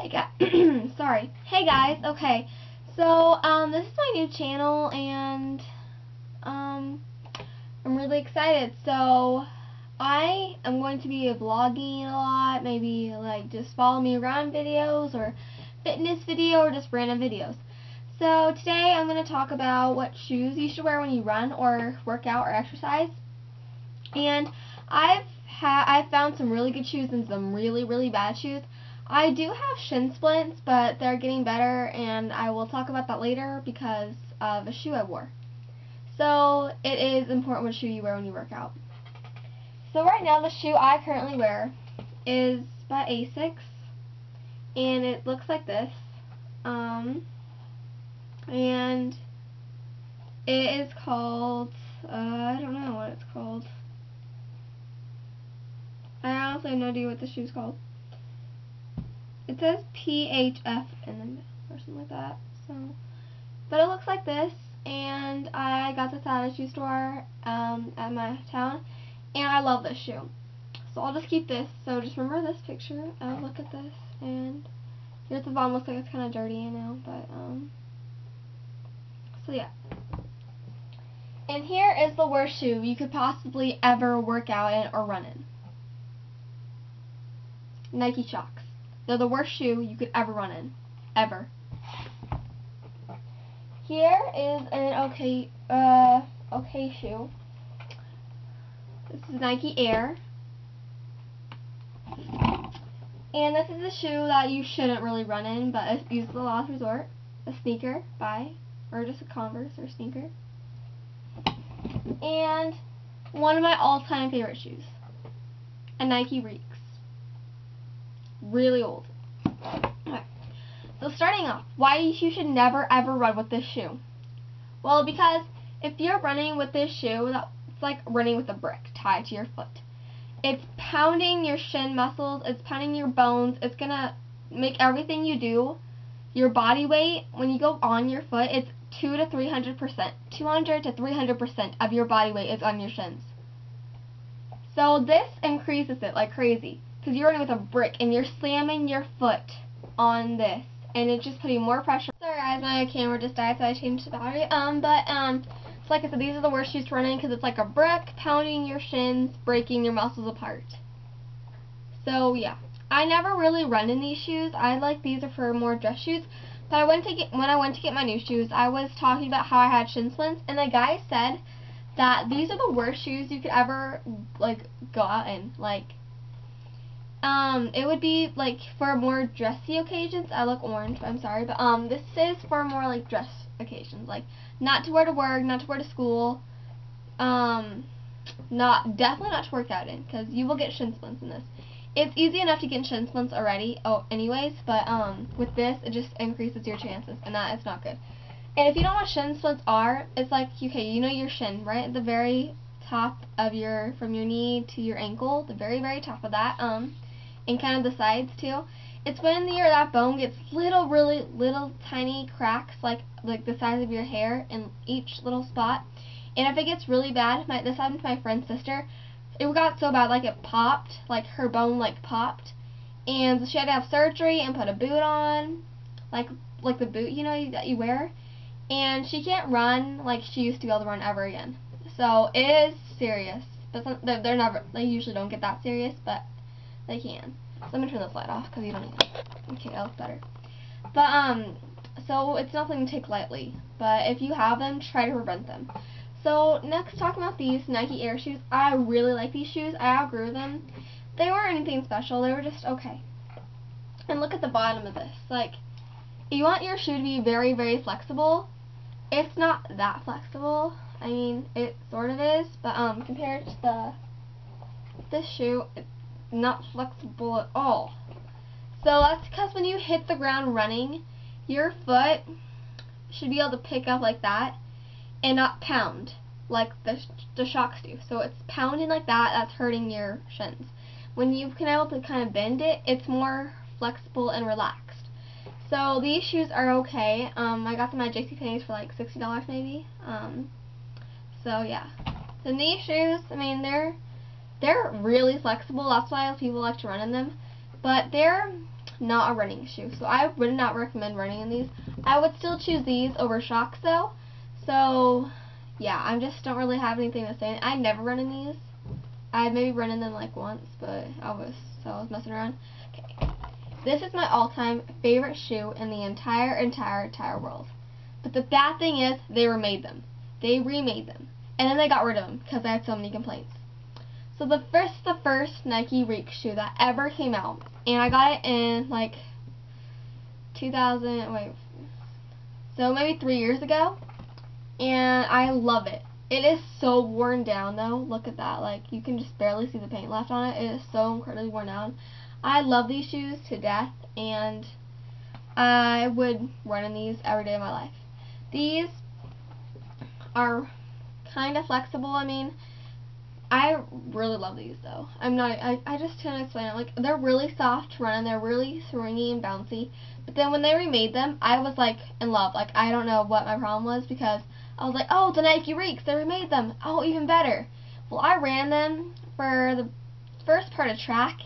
Hey guys, sorry. Hey guys, okay. So, this is my new channel and, I'm really excited. So, I am going to be vlogging a lot, maybe like just follow me around videos or fitness video or just random videos. So, today I'm going to talk about what shoes you should wear when you run or work out or exercise. And I've found some really good shoes and some really bad shoes. I do have shin splints, but they're getting better, and I will talk about that later because of a shoe I wore. So it is important what shoe you wear when you work out. So right now the shoe I currently wear is by Asics, and it looks like this. And it is called, I don't know what it's called. I honestly have no idea what the shoe's called. It says PHF in the middle or something like that. So, but it looks like this, and I got this at a shoe store at my town, and I love this shoe. So I'll just keep this. So just remember this picture. Look at this, and here's the bottom. Looks like it's kind of dirty, you know, but so yeah. And here is the worst shoe you could possibly ever work out in or run in. Nike Shox. They're the worst shoe you could ever run in. Ever. Here is an okay shoe. This is Nike Air. And this is a shoe that you shouldn't really run in, but it's used as a last resort. A sneaker or just a Converse or a sneaker. And one of my all-time favorite shoes. A Nike Reeks. Really old. Okay. So starting off, why you should never ever run with this shoe? Well, because if you're running with this shoe, it's like running with a brick tied to your foot. It's pounding your shin muscles, it's pounding your bones, it's gonna make everything you do, your body weight, when you go on your foot, it's 200 to 300%. 200 to 300% of your body weight is on your shins. So this increases it like crazy. Because you're running with a brick and you're slamming your foot on this, and it's just putting more pressure. Sorry guys, my camera just died, so I changed the battery. So like I said, these are the worst shoes to run in because it's like a brick pounding your shins, breaking your muscles apart. So yeah, I never really run in these shoes. These are for more dress shoes. But when I went to get my new shoes, I was talking about how I had shin splints, and the guy said that these are the worst shoes you could ever go out in. It would be for more dressy occasions. I look orange, I'm sorry, but this is for more dress occasions, not to wear to work, not to wear to school, definitely not to work out in, because you will get shin splints in this. It's easy enough to get shin splints already, anyways, but with this it just increases your chances, and that is not good. And if you don't know what shin splints are, it's okay, you know your shin, right, at the very top of from your knee to your ankle, the very top of that, and kind of the sides too. It's when that bone gets really little tiny cracks, like the size of your hair in each little spot. And if it gets really bad, this happened to my friend's sister. It got so bad, it popped, her bone popped, and she had to have surgery and put a boot on, like the boot that you wear. And she can't run like she used to be able to run ever again. So it is serious. But they usually don't get that serious, but they can. So I'm gonna turn this light off because you don't need it. Okay, that looks better. But so it's nothing to take lightly. But if you have them, try to prevent them. So next, talking about these Nike Air shoes. I really like these shoes. I outgrew them. They weren't anything special. They were just okay. And look at the bottom of this. You want your shoe to be very flexible. It's not that flexible. I mean, it sort of is, but compared to this shoe, it's not flexible at all. So that's because when you hit the ground running, your foot should be able to pick up like that and not pound like the Shox do. So it's pounding like that, that's hurting your shins. When you can able to kind of bend it, it's more flexible and relaxed. So these shoes are okay. I got them at JCPenney's for $60 maybe. So yeah. So these shoes, I mean, they're really flexible. That's why people like to run in them. But they're not a running shoe. So I would not recommend running in these. I would still choose these over Shocks though. So yeah, I just don't really have anything to say. I never run in these. I maybe run in them like once, but I was messing around. Okay. This is my all-time favorite shoe in the entire world. But the bad thing is they remade them. They remade them. And then they got rid of them because I had so many complaints. So the first Nike Reek shoe that ever came out, and I got it in like 2000, so maybe 3 years ago, and I love it. It is so worn down though. Look at that. Like, you can just barely see the paint left on it. It is so incredibly worn down. I love these shoes to death, and I would run in these every day of my life. These are kind of flexible. I mean, I really love these though. I just can't explain it. Like, they're really soft to run in. They're really swingy and bouncy. But then when they remade them, I was like in love. Like, I don't know what my problem was, because I was like, oh, the Nike Reeks, they remade them. Oh, even better. Well, I ran them for the first part of track,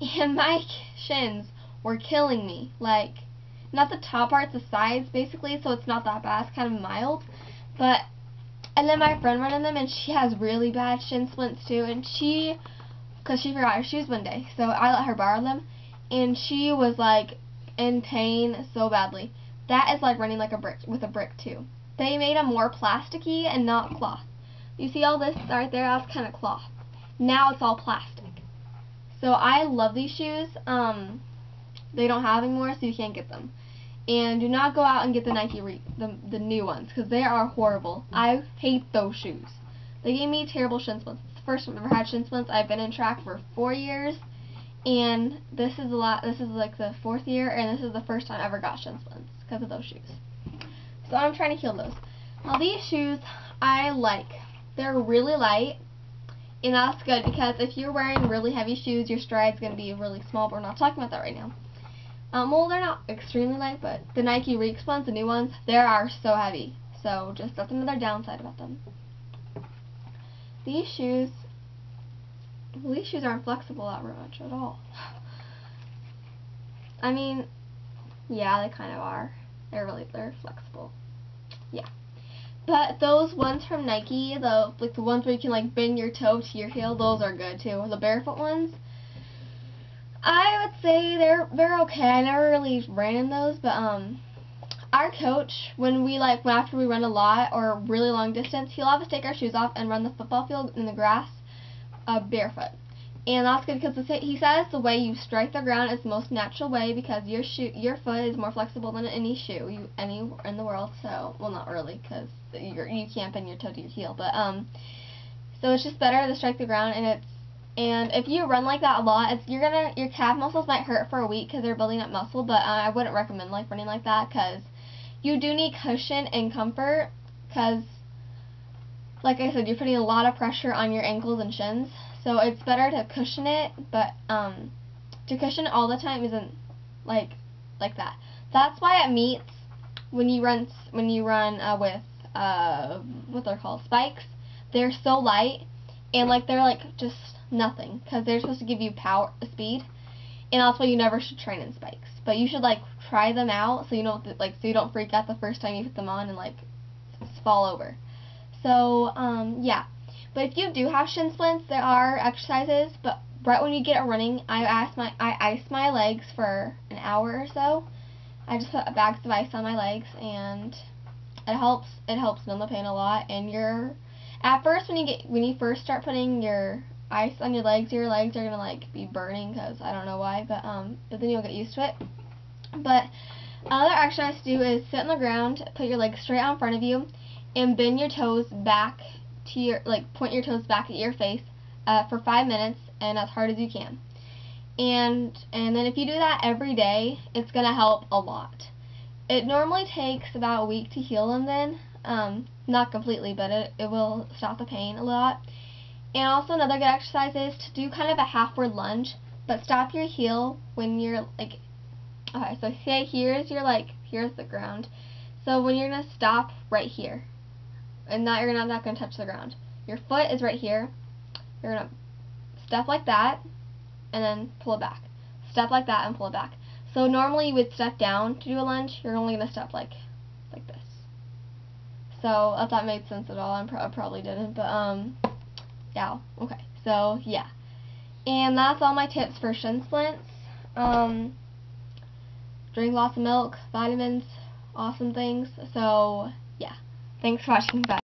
and my shins were killing me. Like, not the top parts, the sides basically, so it's not that bad. It's kind of mild. But, and then my friend ran in them, and she has really bad shin splints too, and because she forgot her shoes one day, so I let her borrow them, and she was like in pain so badly. That is like running like a brick with a brick too. They made them more plasticky and not cloth. You see all this right there? That's kind of cloth. Now it's all plastic. So I love these shoes. They don't have anymore, so you can't get them. And do not go out and get the Nike the new ones, because they are horrible. I hate those shoes. They gave me terrible shin splints. It's the first time I've ever had shin splints. I've been in track for 4 years, and this is like the 4th year, and this is the first time I ever got shin splints because of those shoes. So I'm trying to heal those. Now these shoes I like. They're really light, and that's good, because if you're wearing really heavy shoes, your stride's going to be really small, but we're not talking about that right now. Well, they're not extremely light, but the Nike Reeks ones, the new ones, they are so heavy. So just that's another downside about them. These shoes aren't flexible that much at all. I mean, yeah, they kind of are. They're flexible. Yeah. But those ones from Nike, the ones where you can like bend your toe to your heel, those are good too. The barefoot ones, I would say they're okay. I never really ran in those, but our coach, after we run a lot or a really long distance, he'll have us take our shoes off and run the football field in the grass barefoot. And that's good, because he says the way you strike the ground is the most natural way, because your foot is more flexible than any shoe anywhere in the world. So, well, not really, because you can't bend your toe to your heel, but so it's just better to strike the ground, and if you run like that a lot, your calf muscles might hurt for a week because they're building up muscle, but I wouldn't recommend running like that, because you do need cushion and comfort, because like I said, you're putting a lot of pressure on your ankles and shins. So it's better to cushion it, but to cushion all the time isn't like that. That's why at meets, when you run with what they're called, spikes, they're so light, and they're just nothing, because they're supposed to give you speed, and that's why you never should train in spikes. But you should try them out, so you know so you don't freak out the first time you put them on and fall over. So yeah. But if you do have shin splints, there are exercises, but right when you get running, I ice my legs for an hour or so. I just put bags of ice on my legs, and it helps numb the pain a lot. And at first, when you first start putting your ice on your legs are gonna be burning, because I don't know why, but then you'll get used to it. But another exercise to do is sit on the ground, put your legs straight out in front of you, and bend your toes back to point your toes back at your face for 5 minutes, and as hard as you can. And then if you do that every day, it's gonna help a lot. It normally takes about a week to heal them then. Not completely, but it will stop the pain a lot. And also another good exercise is to do kind of a halfward lunge, but stop your heel when you're okay, so say here's the ground. So when you're gonna stop right here, and you're not gonna touch the ground. Your foot is right here. You're gonna step like that, and then pull it back. Step like that and pull it back. So normally you would step down to do a lunge. You're only gonna step like this. So if that made sense at all, I probably didn't. But yeah. Okay. So yeah, and that's all my tips for shin splints. Drink lots of milk, vitamins, awesome things. So yeah. Thanks for watching. Bye.